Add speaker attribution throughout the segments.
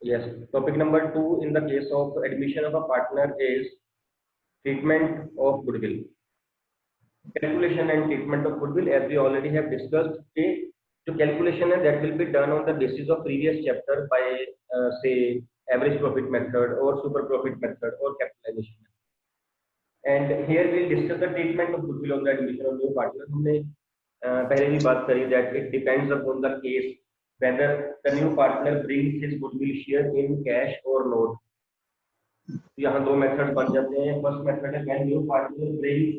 Speaker 1: Yes. Topic number 2 in the case of admission of a partner is treatment of goodwill. Calculation and treatment of goodwill, as we already have discussed, the calculation that will be done on the basis of previous chapter by say average profit method or super profit method or capitalization. And here we'll discuss the treatment of goodwill on the admission of new partner. हमने पहले भी बात करी that it depends upon the case whether the new partner brings his goodwill share in cash or not. यहाँ दो method बन जाते हैं. फर्स्ट मेथड है when new partner brings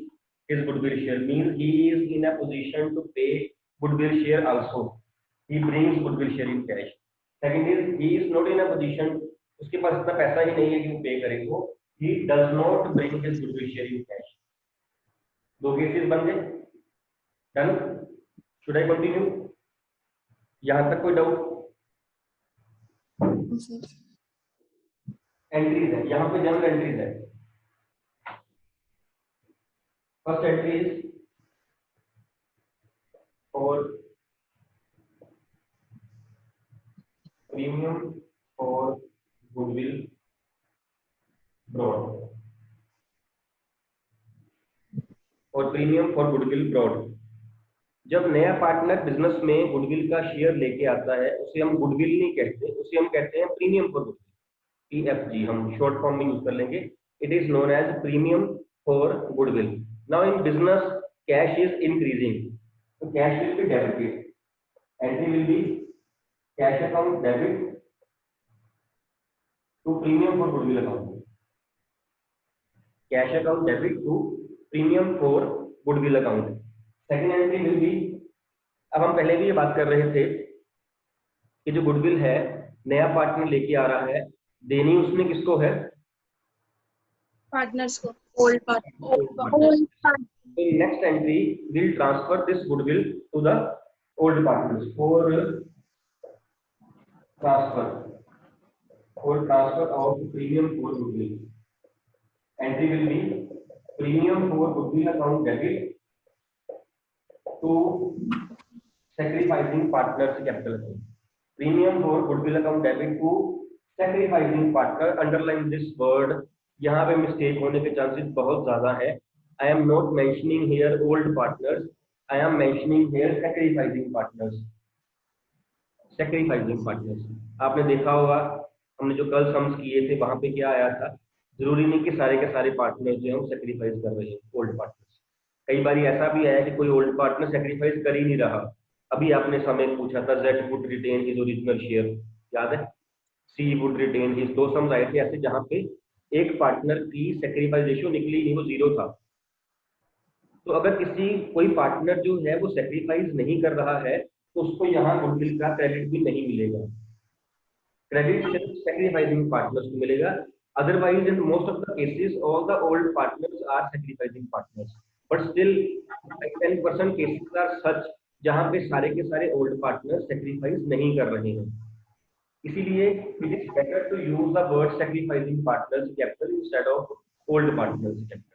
Speaker 1: his goodwill share, means he is in a position to pay goodwill share also. He brings goodwill share in cash. Second is he is not in a position, उसके पास इतना पैसा ही नहीं है कि वो पे करे, तो he does not bring his goodwill share in cash. दो केसेस बन गए. डन. Should I continue? यहाँ तक कोई डाउट? एंट्रीज है, यहाँ पे जनरल एंट्रीज है. First entry is for premium for goodwill brought और प्रीमियम फॉर गुडविल ब्रॉड. जब नया पार्टनर बिजनेस में गुडविल का शेयर लेके आता है उसे हम गुडविल नहीं कहते, उसे हम कहते हैं प्रीमियम फॉर गुडविल, PFG हम शॉर्ट फॉर्म में यूज कर लेंगे. It is known as premium for goodwill. Now in business cash is increasing, तो cash will be debited. Entry will be cash account debit to premium for goodwill account. Cash account debit to premium for goodwill account. Second entry will be, अब हम पहले भी ये बात कर रहे थे कि जो गुडविल है नया पार्टनर लेके आ रहा है, देनी उसने किसको है?
Speaker 2: पार्टनर्स को. Old
Speaker 1: partner. In next entry will transfer this goodwill to the old partners for transfer of premium for goodwill. Entry will be premium for goodwill account debit to sacrificing partners capital account. Premium for goodwill account debit to sacrificing partner. Underline this word. यहाँ पे mistake होने के chances बहुत ज्यादा है. I am not mentioning here old partners. I am mentioning here sacrificing partners. Sacrificing partners. आपने देखा होगा हमने जो कल सम्स किए थे वहां पे क्या आया था, जरूरी नहीं कि सारे के सारे पार्टनर जो हम सेक्रीफाइस कर रहे हैं ओल्ड पार्टनर्स. कई बार ऐसा भी आया कि कोई ओल्ड पार्टनर सेक्रीफाइस कर ही नहीं रहा. अभी आपने समय पूछा था Z would retain his original share, याद है? C would retain his, दो सम्स आए थे ऐसे जहां पे एक पार्टनर की सेक्रीफाइस रेशियो निकली नहीं, वो 0 था. तो अगर कोई पार्टनर जो है वो सेक्रीफाइस नहीं कर रहा है तो उसको यहाँ गुडविल का क्रेडिट भी नहीं मिलेगा. क्रेडिट सिर्फ सेक्रीफाइसिंग पार्टनर्स को मिलेगा. Otherwise in most of the cases all the old partners are sacrificing partners, but still 10% cases are such जहां पे सारे के सारे ओल्ड पार्टनर्स सेक्रीफाइस नहीं कर रहे हैं. इसीलिए it is better to use the word sacrificing partners capital instead of old partners capital.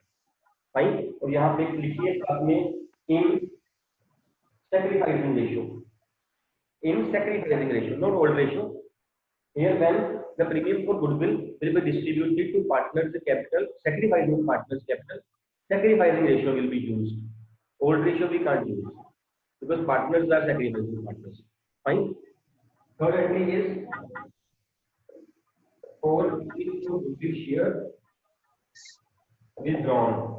Speaker 1: Fine. और यहाँ पे लिखिए साथ में इन sacrificing ratio, in sacrificing ratio, not old ratio. Here when the premium for goodwill will be distributed to partners capital, sacrificing partners capital, sacrificing ratio will be used. Old ratio we can't use because partners are sacrificing partners. Fine. Third entry is for goodwill share withdrawn.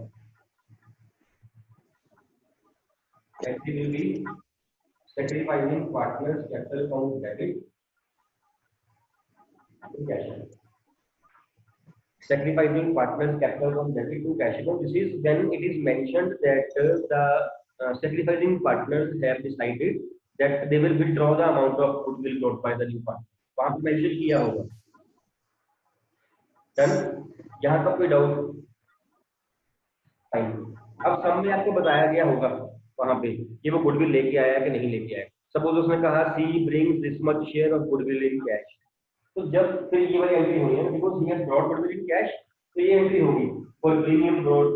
Speaker 1: Entry will be sacrificing partners capital account debit to cash account. Sacrificing partners capital account debit to cash account. This is when it is mentioned that the sacrificing partners have decided that they will withdraw the amount of goodwill brought by the new partner. वहाँ पे mention किया होगा. Done. यहाँ का कोई doubt? Fine. अब सम में आपको बताया गया होगा वहां पे कि वो गुडविल लेके आया कि नहीं लेके आया. सपोज उसने कहा C brings this much share of goodwill in cash, तो जब फिर ये वाली एंट्री होनी है because he has brought goodwill in cash, तो ये एंट्री होगी for premium brought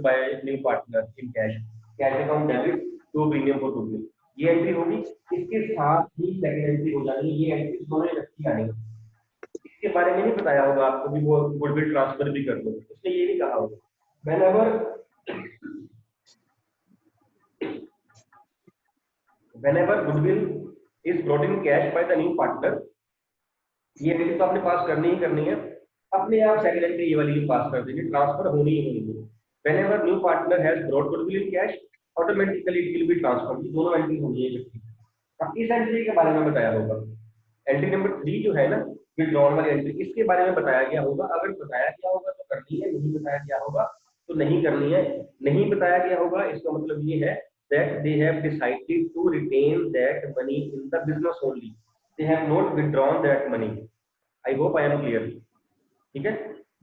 Speaker 1: by new partner in cash, cash account debit to premium for goodwill. ये एंट्री होगी. इसके साथ ही सेकंड एंट्री हो जानी है. ये एंट्री दोनों रखी आनी है. बारे में नहीं बताया होगा आपको भी वो गुडविल ट्रांसफर भी कर दो, उसने ये नहीं कहा होगा। whenever goodwill is brought in cash by the new partner, ये बिल तो आपने पास करनी ही करनी है, अपने आप सेकंड एंट्री ये वाली पास कर देंगे, ट्रांसफर होनी ही होनी है। whenever new partner has brought goodwill in cash, automatically it will be transferred, ये दोनों एंट्री होनी है इकट्ठी। अब इस एंट्री के बारे में बताया होगा, एंट्री नंबर 3 जो है ना विड्रॉल वाली एंट्री, इसके बारे में बताया गया होगा। अगर बताया गया होगा तो करनी है, नहीं बताया गया होगा तो नहीं करनी है। नहीं बताया गया होगा इसका मतलब ये है that they have decided to retain that money in the business only, they have not withdrawn that money. I hope I am clear, ठीक है।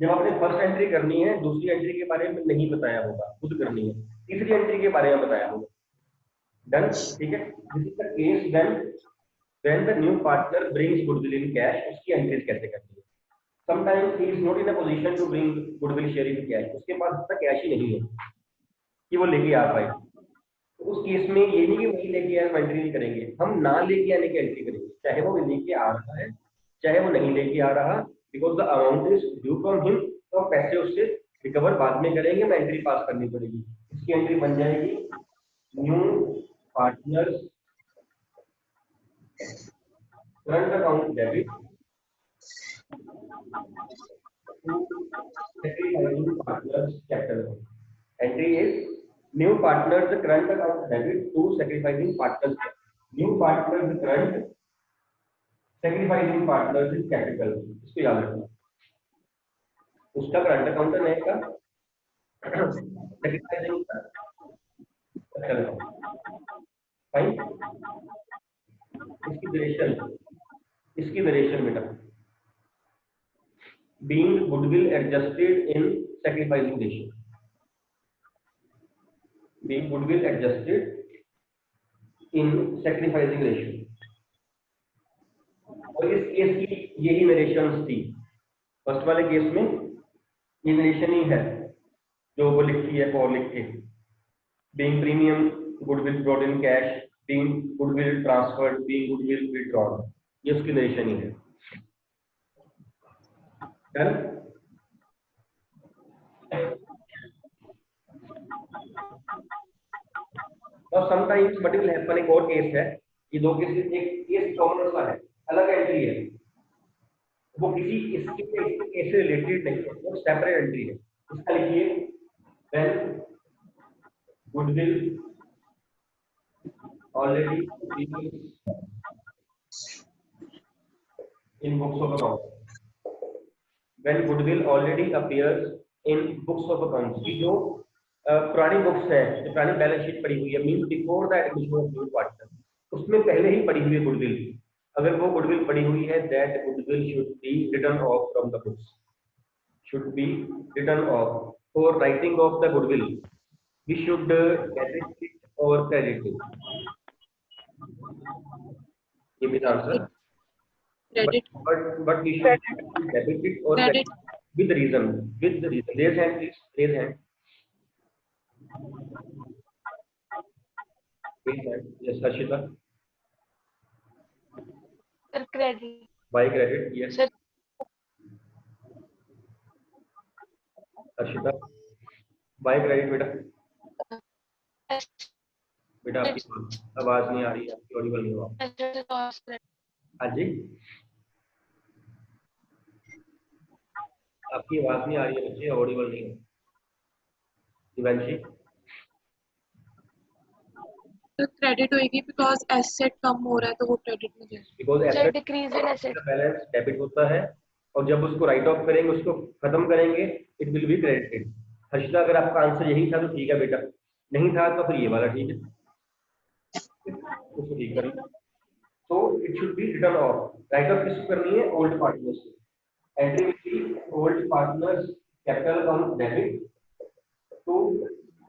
Speaker 1: जब आपने फर्स्ट एंट्री करनी है, दूसरी एंट्री के बारे में नहीं बताया होगा, खुद करनी है, तीसरी एंट्री के बारे में बताया होगा, डन, ठीक है। This is the case when the new partner brings goodwill in cash, उसकी एंट्रीज कैसे करनी है। sometimes he is not in a position to bring goodwill share in cash, उसके पास इतना कैश ही नहीं है कि वो लेके आ पाए, तो उस केस में ये नहीं कि वही लेके आए हम एंट्री नहीं करेंगे, हम ना लेके आने की एंट्री करेंगे, चाहे वो लेके आ रहा है चाहे वो नहीं लेके आ रहा, because the amount is due from him, तो हम पैसे उससे रिकवर बाद में करेंगे, हमें एंट्री पास करनी पड़ेगी। इसकी एंट्री बन जाएगी new partners current account debit to sacrificing partners capital account. Entry is new partners current account debit to sacrificing partners. New partners current sacrificing partners is capital. इसको याद रखना, उसका करंट अकाउंट है का sacrificing का capital account, fine. इसकी duration बेटा being goodwill adjusted in sacrificing ratio, being goodwill adjusted in sacrificing ratio। और इस केस की यही नरेशंस थी, फर्स्ट वाले केस में ये नरेशन ही है जो वो लिखी है फॉर लिख के, being premium goodwill brought in cash, being goodwill transferred, being goodwill withdrawn, ये उसकी नरेशन ही है। डन। और समटाइम्स व्हाट विल हैपन, एक और केस है, ये दो केस, एक केस कॉमन सा है, अलग एंट्री है, वो किसी इसके केस से रिलेटेड नहीं है, वो सेपरेट एंट्री है। इसका लिखिए when goodwill already in books of accounts, when goodwill already appears in books of accounts, की जो पुरानी बुक्स है, जो पुरानी बैलेंस शीट पड़ी हुई है, mean before the admission of new partner, उसमें पहले ही पड़ी हुई है गुडविल, अगर वो गुडविल पड़ी हुई है, that goodwill should be written off from the books, should be written off. For writing off the goodwill we should debit it और क्रेडिट इट, ये भी answer, but we should debit it or credit with the reason, raise hand please, raise hand, yes Harshita,
Speaker 2: sir credit,
Speaker 1: by credit, yes
Speaker 2: sir,
Speaker 1: Harshita by credit बेटा, बेटा आपकी आवाज नहीं आ रही है, आपकी ऑडिबल नहीं हो आप। हाँ जी, आपकी आवाज नहीं आ रही है बच्चे, ऑडिबल नहीं है। दिवांशी,
Speaker 3: तो क्रेडिट होएगी बिकॉज़ एसेट कम हो रहा है तो वो क्रेडिट में जाएगा,
Speaker 1: because
Speaker 2: sir
Speaker 1: asset
Speaker 2: decrease in asset,
Speaker 1: balance debit होता है, और जब उसको राइट ऑफ करेंगे, उसको खत्म करेंगे, it will be credited. Harshita अगर आपका आंसर यही था तो ठीक है बेटा, नहीं था तो फिर ये वाला ठीक है, उसको ठीक कर लो। तो it should be written off, write off किसको करनी है, ओल्ड पार्टनर्स को, entry will be old partners capital account debit to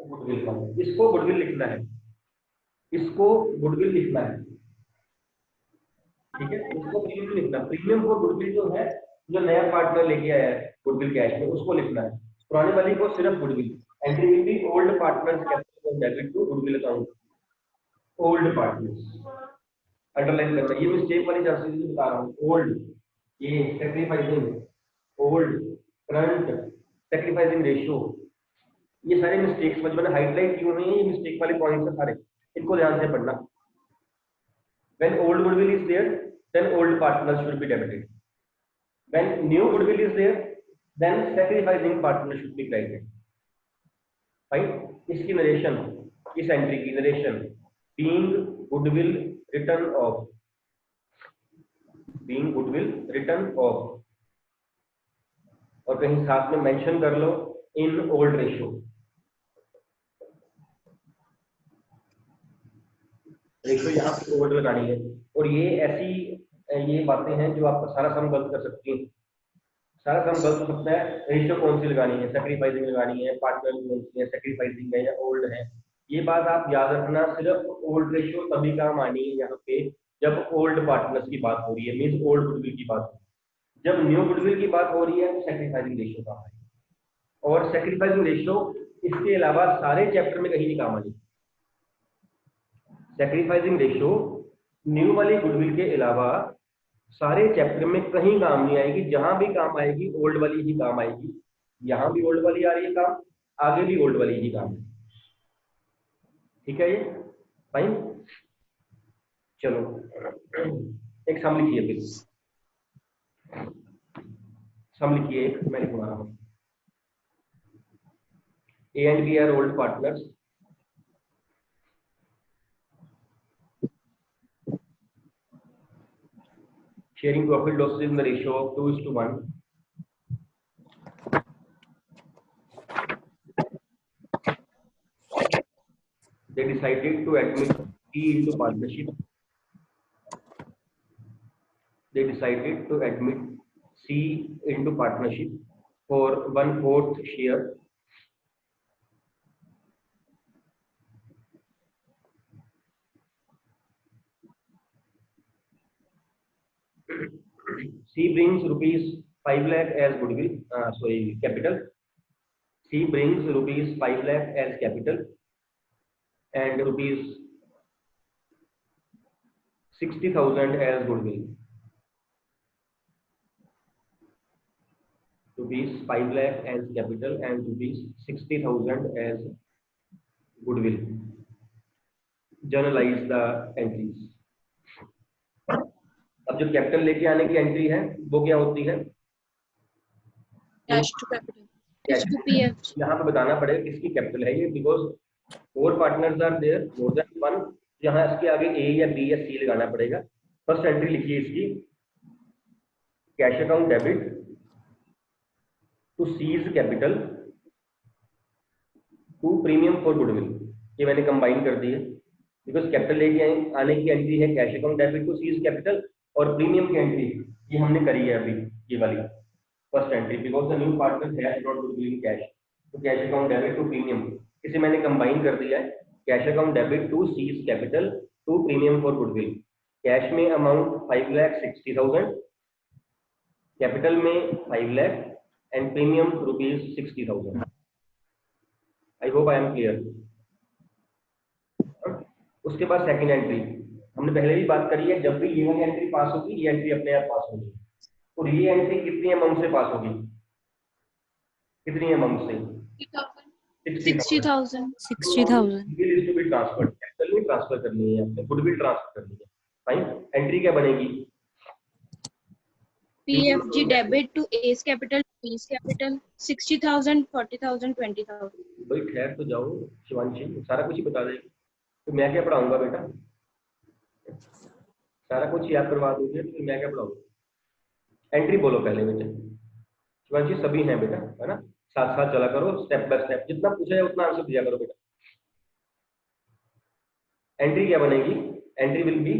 Speaker 1: goodwill account, इसको गुडविल लिखना है, इसको गुडविल लिखना है, ठीक है, इसको प्रीमियम लिखना, प्रीमियम को गुडविल जो है, जो नया पार्टनर लेके आया है गुडविल कैश में, उसको लिखना है, पुराने वाली को सिर्फ goodwill. Entry will be old partners capital debit to goodwill account, old partners, underline करना, ये मिस्टेक वाली चांसेस बता रहा हूँ, ओल्ड, ये sacrificing old current sacrificing ratio, ये सारे मिस्टेक्स मतलब मैंने हाईलाइट किए हुए हैं, ये मिस्टेक वाले पॉइंट्स हैं सारे, इनको ध्यान से पढ़ना। When old goodwill is there, then old partners should be debited. When new goodwill is there, then sacrificing partners should be credited. Right? इसकी नरेशन, इस एंट्री की narration, being goodwill written off, being goodwill written off, और कहीं साथ में mention कर लो in old ratio, ratio यहाँ पे ओल्ड लगानी है। और ये ऐसी ये बातें हैं जो आपका सारा सम गलत कर सकती हैं, सारा सम गलत हो सकता है। रेशियो कौन सी लगानी है, सैक्रिफाइसिंग लगानी है, पार्टनर कौन सी है, सैक्रिफाइसिंग है या ओल्ड है, ये बात आप याद रखना। सिर्फ ओल्ड रेशियो तभी काम आनी है यहाँ पे जब ओल्ड पार्टनर्स की बात हो रही है, मीन्स ओल्ड गुडविल की बात हो रही है। जब न्यू गुडविल की बात हो रही है तो सैक्रिफाइसिंग रेशियो काम आएगी, और सैक्रिफाइसिंग रेशियो इसके अलावा सारे चैप्टर में कहीं नहीं काम आनी। सैक्रिफाइसिंग रेशियो न्यू वाली गुडविल के अलावा सारे चैप्टर में कहीं काम नहीं आएगी, जहां भी काम आएगी ओल्ड वाली ही काम आएगी। यहां भी ओल्ड वाली आ रही है काम, आगे भी ओल्ड वाली ही काम है। ठीक है, ये फाइन। चलो एक सम लिखिए, फिर सम लिखिए, एक मैं लिखवा रहा हूं। A and B are old partners. Sharing profit losses in the ratio of 2:1. They decided to admit C into partnership. They decided to admit C into partnership for 1/4 share. C brings rupees 5 lakh as goodwill, capital. C brings rupees 5 lakh as capital and rupees 60,000 as goodwill. Rupees 5 lakh as capital and rupees 60,000 as goodwill. Journalize the entries. अब जो capital लेके आने की entry है वो क्या होती है,
Speaker 3: cash to capital,
Speaker 2: Cash to PF.
Speaker 1: यहाँ पे बताना पड़ेगा किसकी कैपिटल है ये, because 4 partners are there more than 1, यहाँ इसके आगे ए या बी या सी लगाना पड़ेगा। फर्स्ट एंट्री लिखिए इसकी, cash account debit to C's capital to premium for goodwill. ये मैंने कंबाइन कर दी है बिकॉज कैपिटल लेके आने की एंट्री है cash account debit to C's capital, और प्रीमियम की एंट्री ये हमने करी है अभी, ये वाली first entry, because the new partner has not goodwill in cash, तो cash account debit to premium, इसे मैंने कंबाइन कर दिया है, cash account debit to C's capital to premium for goodwill. Cash में अमाउंट 5,60,000, कैपिटल में 5 lakh and premium rupees 60,000। I hope I M clear. उसके बाद सेकंड एंट्री हमने पहले भी बात करी है, जब भी ये वाली एंट्री पास होगी ये एंट्री अपने आप पास होगी, और ये एंट्री कितनी अमाउंट से पास होगी, कितनी अमाउंट से,
Speaker 2: 60,000.
Speaker 3: 60,000.
Speaker 1: Goodwill to be transferred, capital में ट्रांसफर करनी है आपने, गुडविल ट्रांसफर करनी है। फाइन, एंट्री क्या बनेगी,
Speaker 2: PFG debit to A's capital, B's capital, 60,000, 40,000, 20,000.
Speaker 1: भाई ठहर तो जाओ शिवांशी, सारा कुछ ही बता देगी तो मैं क्या पढ़ाऊंगा बेटा, सारा कुछ याद करवा दोगे तो मैं क्या पढ़ाऊंगा। एंट्री बोलो पहले बेटा, शिवांशी सभी हैं बेटा, है ना, साथ साथ चला करो, स्टेप बाय स्टेप, जितना पूछा है उतना आंसर दिया करो बेटा। एंट्री क्या बनेगी, entry will be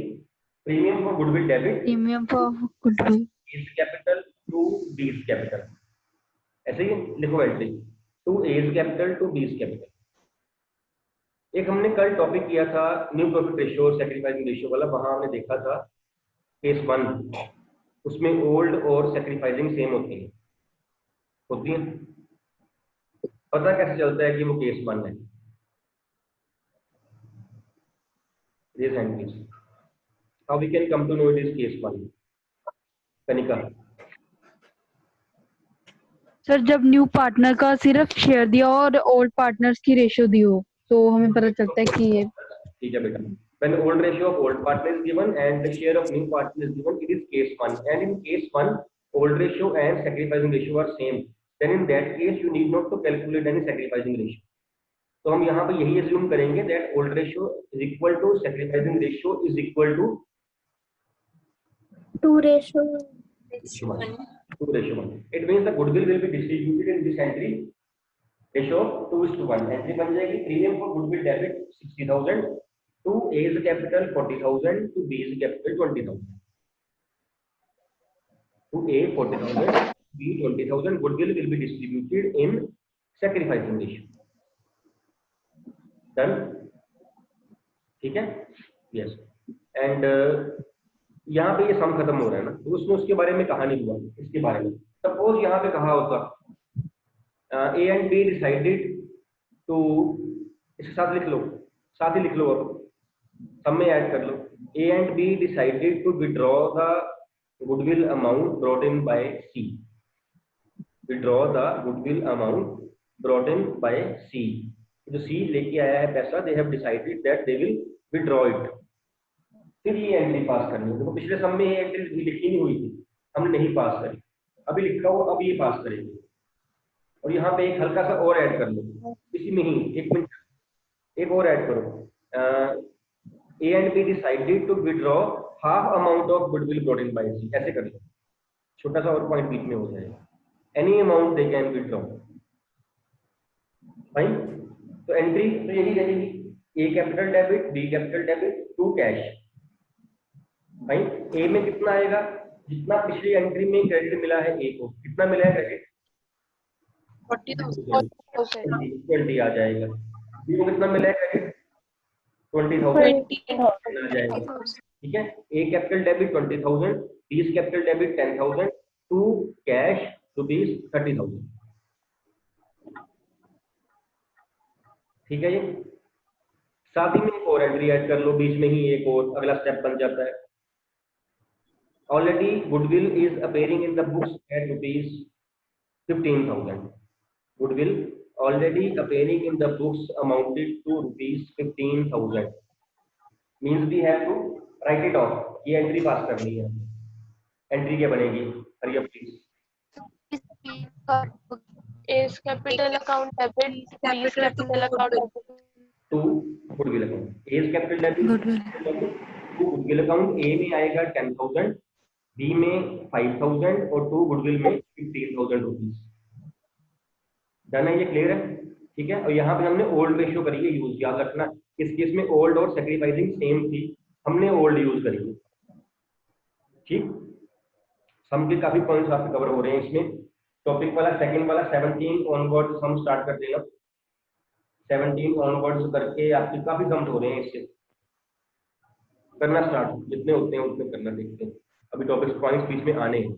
Speaker 1: premium for goodwill debit,
Speaker 2: Premium for goodwill.
Speaker 1: A's capital to B's capital, ऐसे ही लिखो entry, to A's capital to B's capital. एक हमने कल टॉपिक किया था न्यू प्रॉफिट रेशियो और सैक्रिफाइसिंग रेशियो वाला, वहां हमने देखा था केस 1, उसमें ओल्ड और सैक्रिफाइसिंग सेम होती है, पता कैसे चलता है कि वो केस 1 है, this hand please, how we can come to know it is case 1, Kanika
Speaker 4: sir जब न्यू पार्टनर का सिर्फ शेयर दिया और ओल्ड पार्टनर्स की रेशियो दी हो तो हमें पता चलता है कि ये
Speaker 1: ठीक है बेटा, when old ratio of old partner is given and the share of new partner is given, it is case 1, and in case 1 old ratio and sacrificing ratio are same, then in that case you need not to calculate any sacrificing ratio. तो हम यहाँ पे यही assume करेंगे that old ratio is equal to sacrificing ratio is equal to 2:1. It means the goodwill will be distributed in this entry ratio of 2:1. Entry बन जाएगी premium for goodwill debit 60,000 to A's capital 40,000 to B's capital 20,000. To A 40,000, B 20,000. Goodwill will be distributed in sacrificing ratio. Done? ठीक है? Yes. And यहाँ पे ये सम खत्म हो रहा है ना, तो उसमें उसके बारे में कहा नहीं हुआ, इसके बारे में सपोज यहाँ पे कहा होता A and B decided to, इसके साथ लिख लो, साथ ही लिख लो, अब सब में ऐड कर लो, A and B decided to withdraw the goodwill amount brought in by C. Withdraw the goodwill amount brought in by C. जो C लेके आया है पैसा, they have decided that they will withdraw it. फिर ये entry pass करनी है। देखो पिछले सम में ये एंट्री लिखी नहीं हुई थी, हमने नहीं पास करी, अभी लिखा हुआ, अब ये पास करेंगे। और यहाँ पे एक हल्का सा और ऐड कर लो, इसी में ही एक मिनट एक और ऐड करो, A and B decided to withdraw half amount of goodwill brought in by C, ऐसे कर लो, छोटा सा और पॉइंट बीच में हो जाएगा, any amount they can withdraw, fine. तो एंट्री तो यही रहेगी, A capital debit, B capital debit, to cash, fine. A में कितना आएगा, जितना पिछली एंट्री में क्रेडिट मिला है A को, कितना मिला है क्रेडिट, 20 आ जाएगा। B को कितना मिला है क्रेडिट, 20,000 आ जाएगा, ठीक है। A capital debit 20,000, B capital debit 10,000, to cash rupees 30,000, ठीक है। ये साथ ही में एक और एंट्री ऐड कर लो, बीच में ही एक और अगला स्टेप बन जाता है। Already goodwill is appearing in the books at rupees 15,000, goodwill already appearing in the books amounted to rupees 15,000, means we have to write it off. ये एंट्री पास करनी है, एंट्री क्या बनेगी, hurry up please.
Speaker 5: A's capital account debit, B's capital account debit
Speaker 1: to goodwill account. A's capital debit to goodwill account, A में आएगा 10,000, B में 5,000 और to goodwill में 15,000 रुपीज। डन है, ये क्लियर है, ठीक है। और यहाँ पे हमने ओल्ड रेशियो करी है यूज, याद रखना इस केस में ओल्ड और सैक्रिफाइसिंग सेम थी, हमने ओल्ड यूज करी है, ठीक। सम के काफी पॉइंट्स आपके कवर हो रहे हैं इसमें। टॉपिक वाला सेकंड वाला 17 ऑनवर्ड्स हम स्टार्ट कर देना, 17 ऑनवर्ड्स करके आपके काफी कम हो रहे हैं, इससे करना स्टार्ट, जितने होते हैं उतने करना, देखते हैं। अभी टॉपिक्स पॉइंट्स बीच में आने हैं।